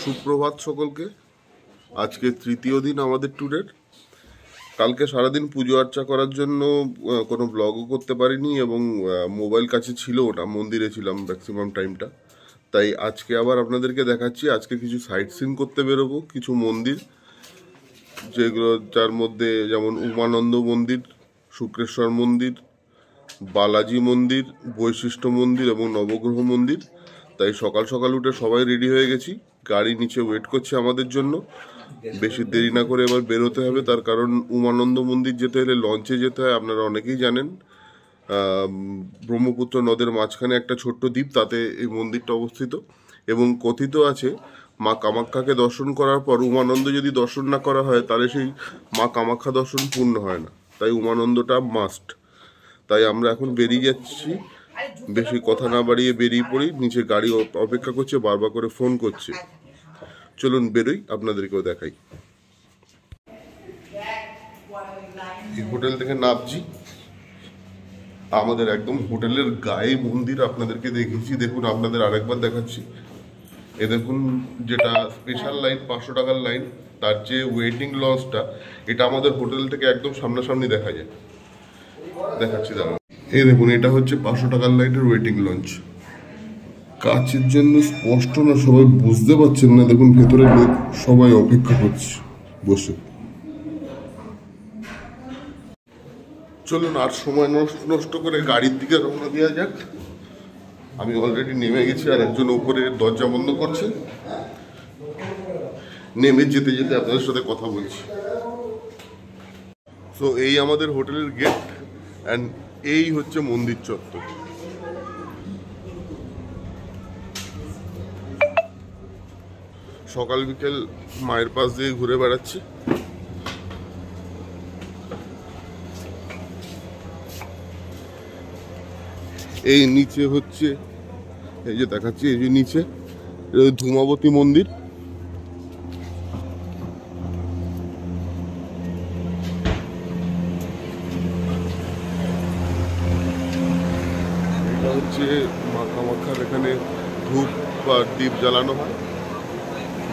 সুপ্রভাত সকলকে। আজকে তৃতীয় দিন আমাদের ট্যুরের। কালকে সারাদিন পুজো আর্চা করার জন্য কোনো ব্লগও করতে পারিনি এবং মোবাইল কাছে ছিল ওটা, মন্দিরে ছিলাম ম্যাক্সিমাম টাইমটা। তাই আজকে আবার আপনাদেরকে দেখাচ্ছি। আজকে কিছু সাইট সিন করতে বেরোবো, কিছু মন্দির যেগুলো, যার মধ্যে যেমন উমানন্দ মন্দির, শুক্রেশ্বর মন্দির, বালাজি মন্দির, বৈশিষ্ট্য মন্দির এবং নবগ্রহ মন্দির। তাই সকাল সকাল উঠে সবাই রেডি হয়ে গেছি, গাড়ি নিচে ওয়েট করছে আমাদের জন্য। বেশি দেরি না করে এবার বেরোতে হবে, তার কারণ উমানন্দ মন্দির যেতে হলে লঞ্চে যেতে হয়, আপনারা অনেকেই জানেন। ব্রহ্মপুত্র নদের মাঝখানে একটা ছোট্ট দ্বীপ, তাতে এই মন্দিরটা অবস্থিত। এবং কথিত আছে মা কামাখ্যাকে দর্শন করার পর উমানন্দ যদি দর্শন না করা হয় তাহলে সেই মা কামাখ্যা দর্শন পূর্ণ হয় না। তাই উমানন্দটা মাস্ট। তাই আমরা এখন বেরিয়ে যাচ্ছি, বেশি কথা না বাড়িয়ে বেরিয়ে পড়ি। নিচে গাড়ি অপেক্ষা করছে, বারবার করে ফোন করছে। চলুন বেরোই, আপনাদেরকেও দেখাই। এই হোটেল থেকে নামছি, আমাদের একদম হোটেলের গায়ে মন্দির। আপনাদেরকে দেখিয়েছি, দেখুন আপনাদের আরেকবার দেখাচ্ছি। এ দেখুন, যেটা স্পেশাল লাইন 500 টাকার লাইন, তার যে ওয়েটিং লঞ্চটা, এটা আমাদের হোটেল থেকে একদম সামনাসামনি দেখা যায়। দেখাচ্ছি দাঁড়ান। এই দেখুন, এটা হচ্ছে 500 টাকার লাইনের ওয়েটিং লঞ্চ। কাছের জন্য স্পষ্ট না, সবাই বুঝতে পারছেন না। দেখুন ভেতরে লোক সবাই অপেক্ষা করছে বসে। চলুন আর সময় নষ্ট করে গাড়ির দিকে রওনা দেওয়া যাক। আমি অলরেডি নেমে গেছি, আর একজন উপরে দরজা বন্ধ করছে। নেমে যেতে যেতে আপনাদের সাথে কথা বলছি। তো এই আমাদের হোটেলের গেট, অ্যান্ড এই হচ্ছে মন্দির চত্বর। সকাল বিকেল মায়ের পাশ দিয়ে ঘুরে বেড়াচ্ছি। এই নিচে হচ্ছে, এই যে দেখাচ্ছি, এই যে নিচে ধূমাবতী মন্দির। এটা হচ্ছে মা কামাখ্যার, এখানে ধূপ বা দীপ জ্বালানো হয়।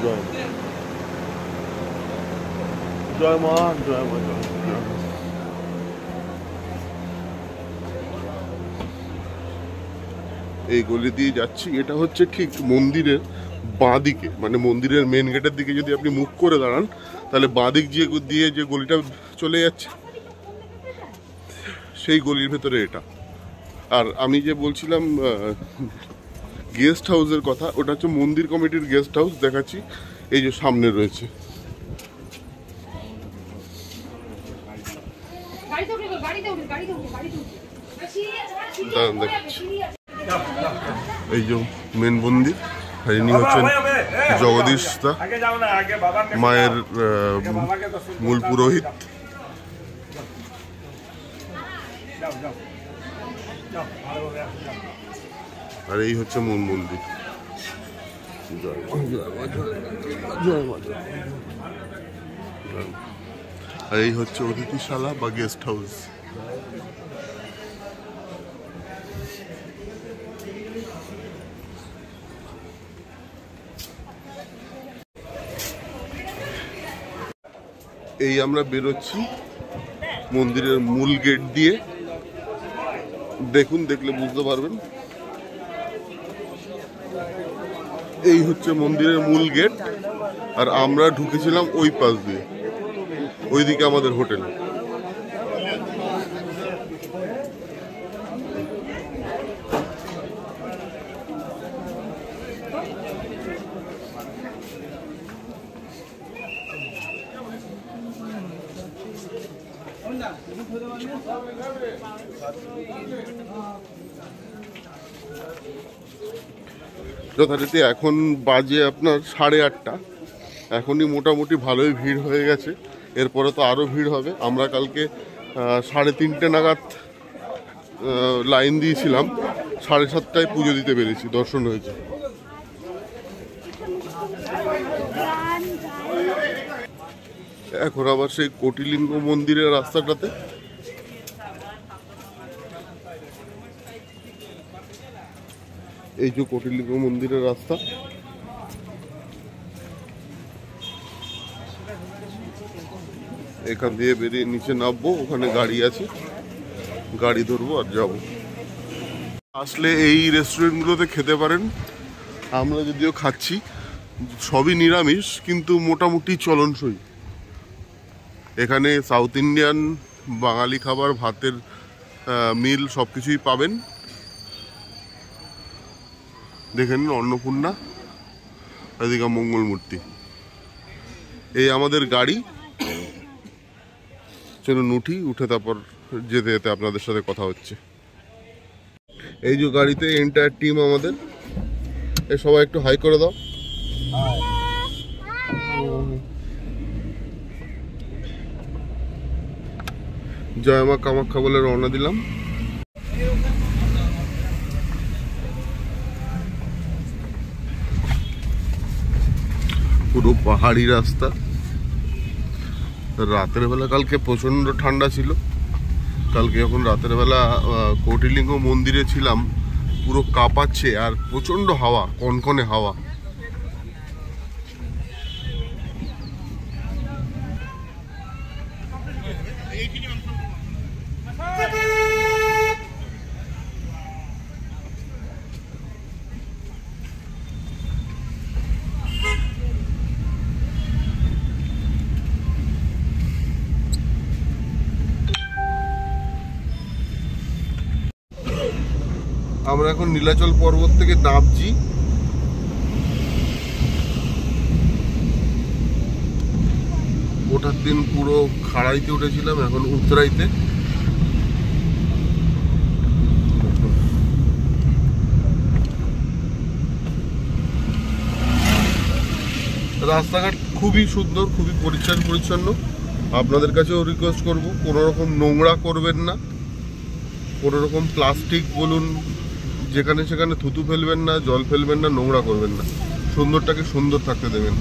জয় মা, জয় মা, জয় মা। এই গলি দিয়ে যাচ্ছি। এটা হচ্ছে ঠিক মন্দিরের বাঁ দিকে, মানে মন্দিরের মেন গেটের দিকে যদি আপনি মুখ করে দাঁড়ান, তাহলে বাঁ দিক দিয়ে যে গলিটা চলে যাচ্ছে, সেই গলির ভেতরে এটা। আর আমি যে বলছিলাম গেস্ট হাউসের কথা, ওটা হচ্ছে মন্দির কমিটির গেস্ট হাউস। দেখাচ্ছি, এই যে সামনে রয়েছে। দাঁড়ান দেখাচ্ছি, এই যে মেন মন্দির। আর ইনি হচ্ছেন জগদীশ দা, মায়ের মূল পুরোহিত। আর এই হচ্ছে মূল মন্দির। জয় মা, জয় মা, জয় মা, জয় মা। আর এই হচ্ছে অতিথিশালা বা গেস্ট হাউস। এই আমরা বেরোচ্ছি মন্দিরের মূল গেট দিয়ে। দেখুন, দেখলে বুঝতে পারবেন। এই হচ্ছে মন্দিরের মূল গেট, আর আমরা ঢুকেছিলাম ওই পাশ দিয়ে। ওইদিকে আমাদের হোটেল। যথারীতি এখন বাজে আপনার 8:30। এখনই মোটামুটি ভালোই ভিড় হয়ে গেছে, এরপরে তো আরও ভিড় হবে। আমরা কালকে 3:30 নাগাদ লাইন দিয়েছিলাম, 7:30টায় পুজো দিতে পেরেছি, দর্শন হয়েছে। এখন আবার সেই কোটিলিঙ্গ মন্দিরের রাস্তাটাতে। এই যে কোটিলিঙ্গ মন্দিরের রাস্তা, এখান দিয়ে বেরিয়ে নিচে নামবো, ওখানে গাড়ি আছে, গাড়ি ধরবো আর যাবো। আসলে এই রেস্টুরেন্টগুলোতে খেতে পারেন, আমরা যদিও খাচ্ছি, সবই নিরামিষ কিন্তু মোটামুটি চলনসই। এখানে সাউথ ইন্ডিয়ান, বাঙালি খাবার, ভাতের মিল সব কিছুই পাবেন। দেখে নিন অন্নপূর্ণা, এদিকে মঙ্গল মূর্তি। এই আমাদের গাড়ি, চলুন উঠি, উঠে তারপর যেতে যেতে আপনাদের সাথে কথা হচ্ছে। এই যে গাড়িতে এন্টায়ার টিম আমাদের, এ সবাই একটু হাই করে দাও। জয় মা কামাখ্যা বলে রওনা দিলাম। পুরো পাহাড়ি রাস্তা। রাতের বেলা কালকে প্রচন্ড ঠান্ডা ছিল। কালকে যখন রাতের বেলা কৌটিলিঙ্গ মন্দিরে ছিলাম, পুরো কাঁপাচ্ছে, আর প্রচন্ড হাওয়া, কনকনে হাওয়া। আমরা এখন নীলাচল পর্বত থেকে নামছি। ওঠার দিন পুরো খাড়াইতে উঠেছিলাম, এখন উতরাইতে। রাস্তাঘাট খুবই সুন্দর, খুবই পরিষ্কার পরিচ্ছন্ন। আপনাদের কাছেও রিকোয়েস্ট করব, কোনো রকম নোংরা করবেন না, কোনো রকম প্লাস্টিক বলুন, যেখানে সেখানে থুতু ফেলবেন না, জল ফেলবেন না, নোংরা করবেন না। সুন্দরটাকে সুন্দর থাকতে দেবেন।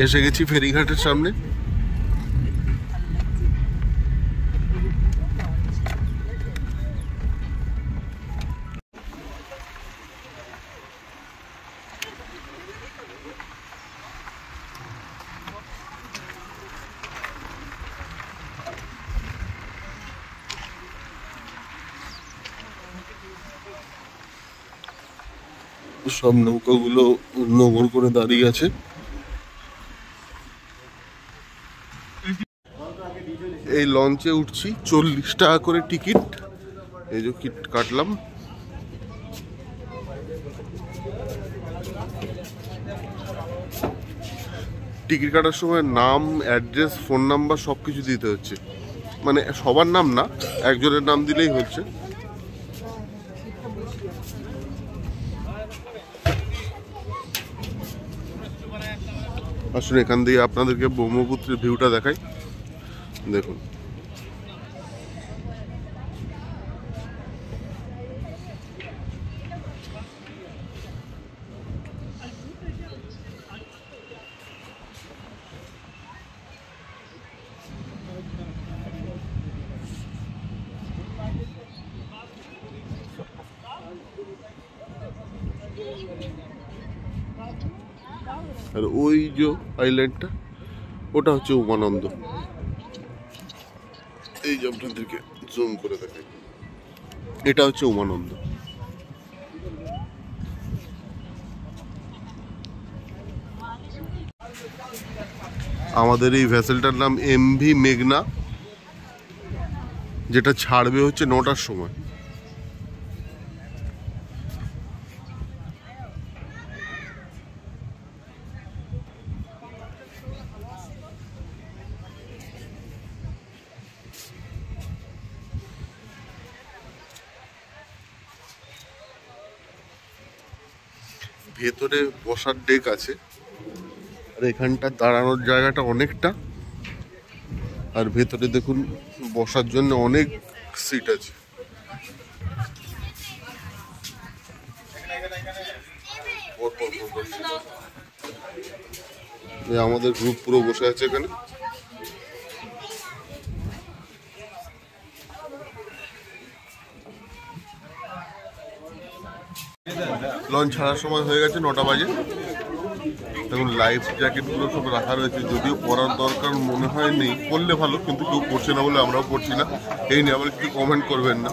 এসে গেছি ফেরিঘাটের সামনে। সব নৌকাগুলো নোঙর করে দাঁড়িয়ে আছে। এই লঞ্চে উঠছি, 40 টাকা করে টিকিট। এই যে টিকিট কাটলাম। টিকিট কাটার সময় নাম, অ্যাড্রেস, ফোন নাম্বার সব কিছু দিতে হচ্ছে। মানে সবার নাম না, একজনের নাম দিলেই হচ্ছে। আসলে এখান দিয়ে আপনাদেরকে ব্রহ্মপুত্রের ভিউটা দেখাই, দেখুন। আর ওই যে আইল্যান্ডটা, ওটা হচ্ছে উমানন্দ। এই যে আপনাদেরকে জুম করে দেখাই, এটা হচ্ছে উমানন্দ। আমাদের এই ভেসেলটার নাম এমভি মেঘনা, যেটা ছাড়বে হচ্ছে 9টার সময়। ভেতরে বসার ডেক আছে, আর এখানটা দাঁড়ানোর জায়গাটা অনেকটা। আর ভেতরে দেখুন বসার জন্য অনেক সিট আছে। আমাদের গ্রুপ পুরো বসে আছে এখানে। লঞ্চ ছাড়ার সময় হয়ে গেছে 9টা বাজে। এখন লাইফ জ্যাকেটগুলো সব রাখা রয়েছে, যদিও পরার দরকার মনে হয় নেই, পরলে ভালো, কিন্তু কেউ পড়ছে না বলে আমরাও পড়ছি না। এই নিয়ে আবার কিছু কমেন্ট করবেন না।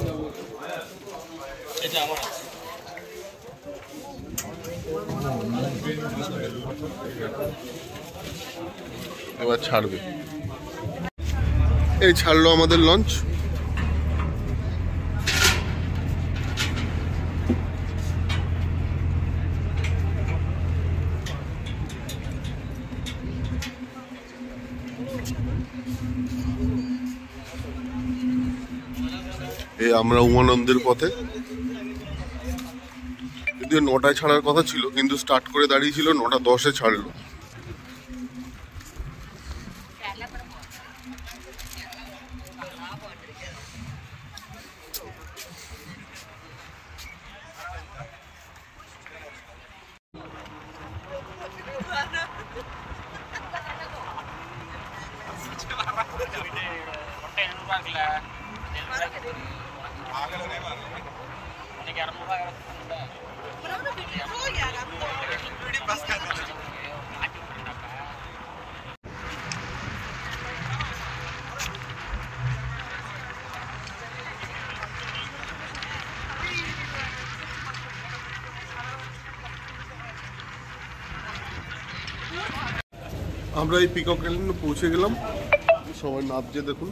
এবার ছাড়বে, এই ছাড়লো আমাদের লঞ্চ। এই আমরা উমানন্দের পথে, যদিও 9টায় ছাড়ার কথা ছিল, কিন্তু স্টার্ট করে দাঁড়িয়েছিল 9টা 10-এ ছাড়লো। আমরা এই পিকক আইল্যান্ডে পৌঁছে গেলাম, সবাই নামছে দেখুন।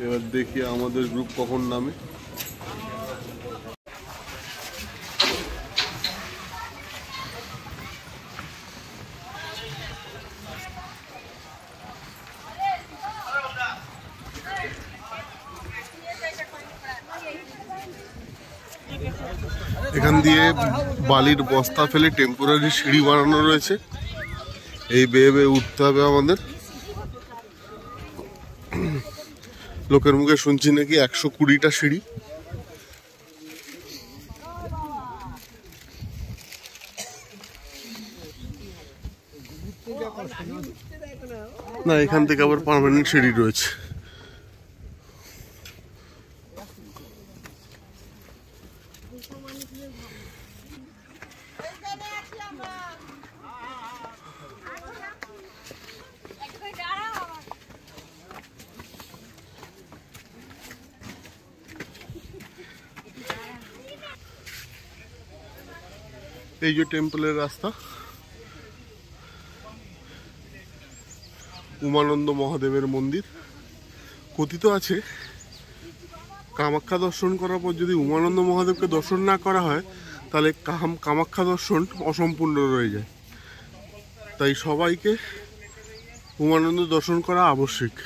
এবার দেখি আমাদের গ্রুপ কখন নামে। এখান দিয়ে বালির বস্তা ফেলে টেম্পোরারি সিঁড়ি বানানো রয়েছে, এই বেয়ে বেয়ে উঠতে হবে আমাদের। লোকের মুখে শুনছি নাকি 120টা সিঁড়ি। না, এখান থেকে আবার পার্মানেন্ট সিঁড়ি রয়েছে। এই যে টেম্পলের রাস্তা, উমানন্দ মহাদেবের মন্দির। কথিত আছে কামাখ্যা দর্শন করার পর যদি উমানন্দ মহাদেবকে দর্শন না করা হয়, তাহলে কামাখ্যা দর্শন অসম্পূর্ণ রয়ে যায়। তাই সবাইকে উমানন্দ দর্শন করা আবশ্যক।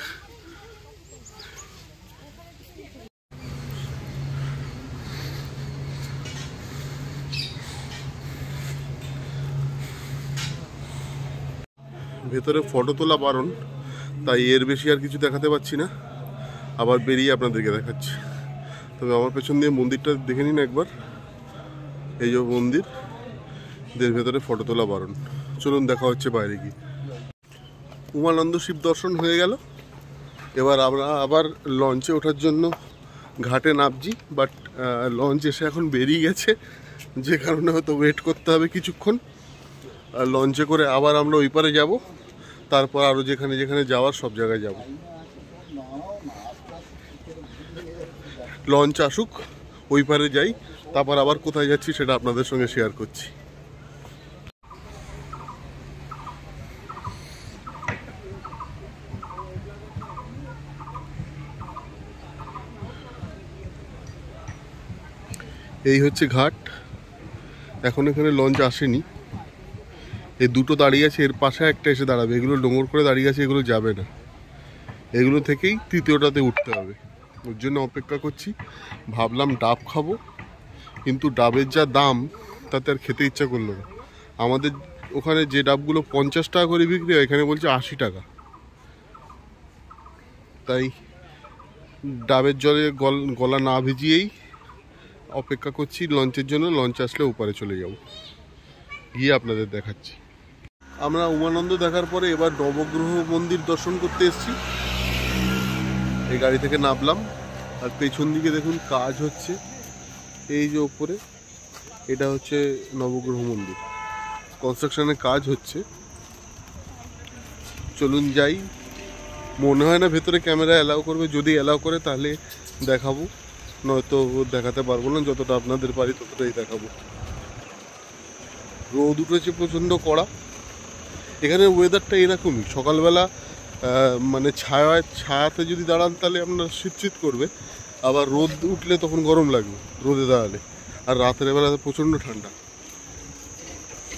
ভেতরে ফটো তোলা বারণ, তাই এর বেশি আর কিছু দেখাতে পাচ্ছি না, আবার বেরিয়ে আপনাদেরকে দেখাচ্ছি। তবে আমার পেছন দিয়ে মন্দিরটা দেখে নিন একবার। এই যে মন্দির, এর ভেতরে ফটো তোলা বারণ। চলুন দেখা হচ্ছে বাইরে গিয়ে। উমানন্দ শিব দর্শন হয়ে গেল। এবার আমরা আবার লঞ্চে ওঠার জন্য ঘাটে নামছি, বাট লঞ্চ এসে এখন বেরিয়ে গেছে, যে কারণে হয়তো ওয়েট করতে হবে কিছুক্ষণ। আর লঞ্চে করে আবার আমরা ওই পারে যাব, তারপর আরও যেখানে যেখানে যাওয়ার সব জায়গায় যাব। লঞ্চ আসুক, ওই পারে যাই, তারপর আবার কোথায় যাচ্ছি সেটা আপনাদের সঙ্গে শেয়ার করছি। এই হচ্ছে ঘাট। এখন এখানে লঞ্চ আসেনি, এই দুটো দাঁড়িয়ে আছে, এর পাশে একটা এসে দাঁড়াবে। এগুলো ডোঙর করে দাঁড়িয়ে আছে, এগুলো যাবে না, এগুলো থেকেই তৃতীয়টাতে উঠতে হবে। ওর জন্য অপেক্ষা করছি। ভাবলাম ডাব খাবো, কিন্তু ডাবের যা দাম তাতে আর খেতে ইচ্ছা করলো না। আমাদের ওখানে যে ডাবগুলো 50 টাকা করে বিক্রি হয়, এখানে বলছে 80 টাকা। তাই ডাবের জলে গলা না ভিজিয়েই অপেক্ষা করছি লঞ্চের জন্য। লঞ্চ আসলে ওপারে চলে যাব, গিয়ে আপনাদের দেখাচ্ছি। আমরা উমানন্দ দেখার পরে এবার নবগ্রহ মন্দির দর্শন করতে এসেছি। এই গাড়ি থেকে নামলাম, আর পেছন দিকে দেখুন কাজ হচ্ছে। এই যে ওপরে এটা হচ্ছে নবগ্রহ মন্দির, কনস্ট্রাকশনের কাজ হচ্ছে। চলুন যাই। মনে হয় না ভেতরে ক্যামেরা অ্যালাউ করবে, যদি অ্যালাউ করে তাহলে দেখাবো, নয়তো দেখাতে পারবো না। যতটা আপনাদের পারি ততটাই দেখাবো। রোদ উঠেছে প্রচণ্ড কড়া। এখানে ওয়েদারটা এরকমই, সকালবেলা মানে ছায়াতে যদি দাঁড়ান তাহলে আপনার শীত করবে, আবার রোদ উঠলে তখন গরম লাগবে রোদে দাঁড়ালে, আর রাতের বেলা প্রচণ্ড ঠান্ডা।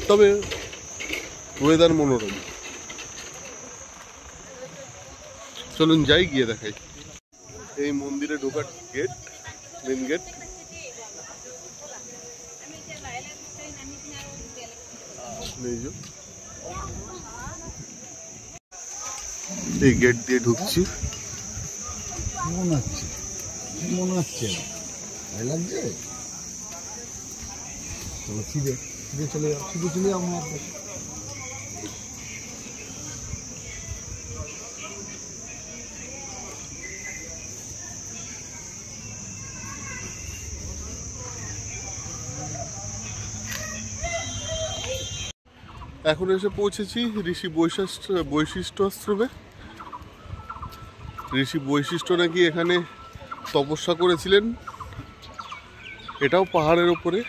তবে ওয়েদার মনোরম। চলুন যাই, গিয়ে দেখাই। এই মন্দিরে ঢোকার গেট, মেন গেট। এই গেট দিয়ে ঢুকছি। মনে হচ্ছে ভালো লাগছে। চলো সিধে চলে যাও, সিধে চলে যাও আমার কাছে। এখন এসে পৌঁছেছি ঋষি বৈশিষ্ট্য আশ্রমে। ঋষি বৈশিষ্ট্য নাকি এখানে তপস্যা করেছিলেন। এটাও পাহাড়ের ওপরে,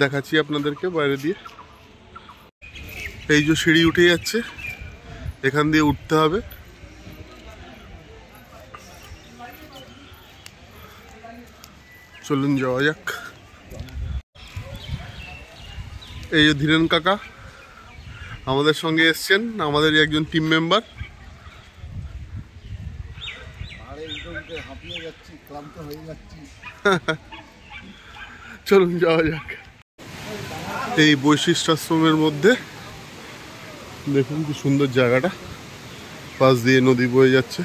দেখাচ্ছি আপনাদেরকে বাইরে দিয়ে। এই যে সিঁড়ি উঠে যাচ্ছে, এখান দিয়ে উঠতে হবে। চলুন যাওয়া যাক। এই যে ধীরেন কাকা আমাদের সঙ্গে এসছেন, আমাদেরই একজন টিম মেম্বার। চলুন যাওয়া যাক। এই বৈশিষ্ট্য আশ্রমের মধ্যে দেখুন কি সুন্দর জায়গাটা, পাশ দিয়ে নদী বয়ে যাচ্ছে,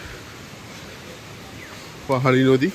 পাহাড়ি নদী।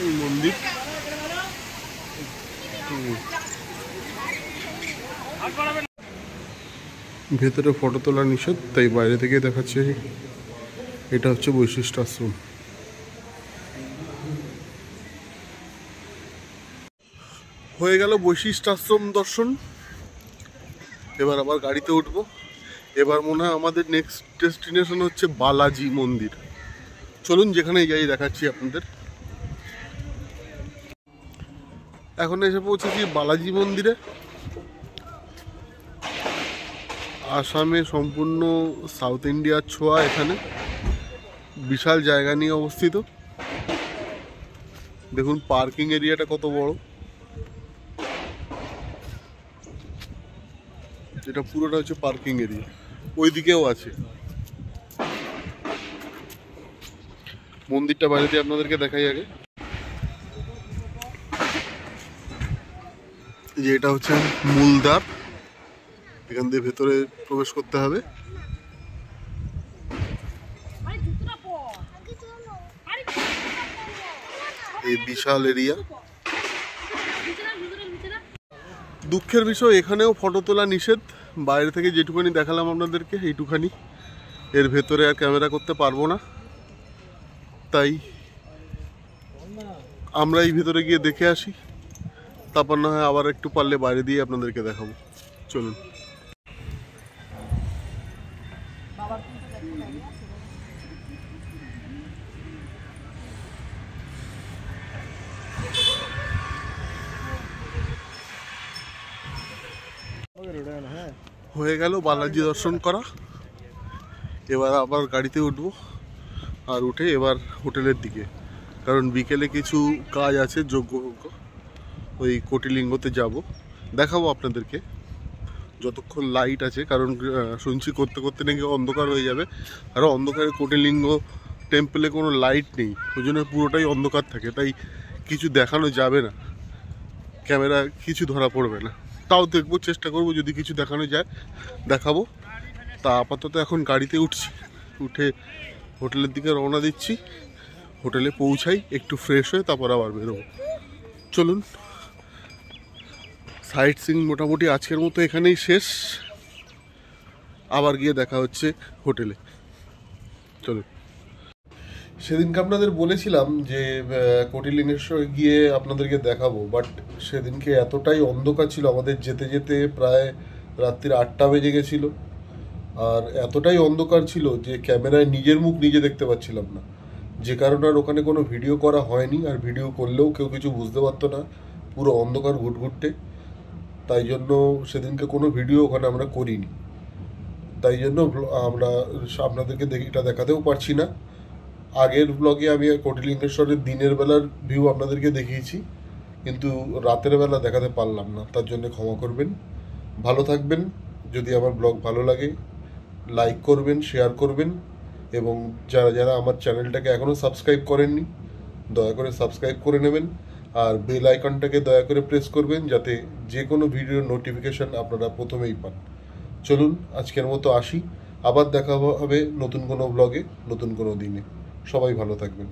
এই মন্দির ভেতরে ফটো তোলা নিষেধ, তাই বাইরে থেকে দেখাচ্ছে। এটা হচ্ছে বৈশিষ্ট্য আশ্রম। হয়ে গেল বৈশিষ্ট্য আশ্রম দর্শন। এবার আবার গাড়িতে উঠবো। এবার মনে হয় আমাদের নেক্সট ডেস্টিনেশন হচ্ছে বালাজি মন্দির। চলুন যেখানে যাই দেখাচ্ছি আপনাদের। এখন এসে পৌঁছেছি বালাজি মন্দিরে। আসামে সম্পূর্ণ সাউথ ইন্ডিয়ার ছোঁয়া। এখানে বিশাল জায়গা নিয়ে অবস্থিত। দেখুন পার্কিং এরিয়াটা কত বড়। এটা পুরোটা হচ্ছে পার্কিং এরিয়া, ওইদিকেও আছে। মন্দিরটা বাইরে দিয়ে আপনাদেরকে দেখাই আগে। যে এটা হচ্ছে মূল দ্বার, এখান দিয়ে ভেতরে প্রবেশ করতে হবে। এই বিশাল এরিয়া। দুঃখের বিষয় এখানেও ফটো তোলা নিষেধ। বাইরে থেকে যেটুখানি দেখালাম আপনাদেরকে এইটুখানি, এর ভেতরে আর ক্যামেরা করতে পারবো না। তাই আমরা এই ভেতরে গিয়ে দেখে আসি, তারপর না হয় আবার একটু পারলে বাইরে দিয়ে আপনাদেরকে দেখাবো। চলুন। হয়ে গেল বালাজি দর্শন করা। এবার আবার গাড়িতে উঠবো, আর উঠে এবার হোটেলের দিকে, কারণ বিকেলে কিছু কাজ আছে যোগ্য, ওই কোটিলিঙ্গতে যাব, দেখাবো আপনাদেরকে যতক্ষণ লাইট আছে, কারণ শুনছি করতে করতে নাকি অন্ধকার হয়ে যাবে। আর অন্ধকারে কোটিলিঙ্গ টেম্পলে কোনো লাইট নেই, ওই জন্য পুরোটাই অন্ধকার থাকে, তাই কিছু দেখানো যাবে না, ক্যামেরা কিছু ধরা পড়বে না। তাও দেখবো, চেষ্টা করবো, যদি কিছু দেখানো যায় দেখাবো। তা আপাতত এখন গাড়িতে উঠছি, উঠে হোটেলের দিকে রওনা দিচ্ছি। হোটেলে পৌঁছাই, একটু ফ্রেশ হয়ে তারপর আবার বেরোবো। চলুন, সাইট সিং মোটামুটি আজকের মতো এখানেই শেষ। আবার গিয়ে দেখা হচ্ছে হোটেলে। চলুন। সেদিনকে আপনাদের বলেছিলাম যে কোটিলিঙ্গেশ্বর গিয়ে আপনাদেরকে দেখাবো, বাট সেদিনকে এতটাই অন্ধকার ছিল, আমাদের যেতে যেতে প্রায় রাত্রির 8টা বেজে গেছিল। আর এতটাই অন্ধকার ছিল যে ক্যামেরায় নিজের মুখ নিজে দেখতে পাচ্ছিলাম না, যে কারণে আর ওখানে কোনো ভিডিও করা হয়নি। আর ভিডিও করলেও কেউ কিছু বুঝতে পারতো না, পুরো অন্ধকার ঘুটঘুটে। তাই জন্য সেদিনকে কোনো ভিডিও ওখানে আমরা করিনি। তাই জন্য আমরা আপনাদেরকে এটা দেখাতেও পারছি না। আগের ব্লগে আমি কোটিলিঙ্গেশ্বরের দিনের বেলার ভিউ আপনাদেরকে দেখিয়েছি, কিন্তু রাতের বেলা দেখাতে পারলাম না, তার জন্য ক্ষমা করবেন। ভালো থাকবেন। যদি আমার ব্লগ ভালো লাগে লাইক করবেন, শেয়ার করবেন, এবং যারা যারা আমার চ্যানেলটাকে এখনও সাবস্ক্রাইব করেননি দয়া করে সাবস্ক্রাইব করে নেবেন। আর বেল আইকনটাকে দয়া করে প্রেস করবেন, যাতে যে কোনো ভিডিওর নোটিফিকেশান আপনারা প্রথমেই পান। চলুন, আজকের মতো আসি। আবার দেখা হবে নতুন কোনো ব্লগে, নতুন কোনো দিনে। সবাই ভালো থাকবেন।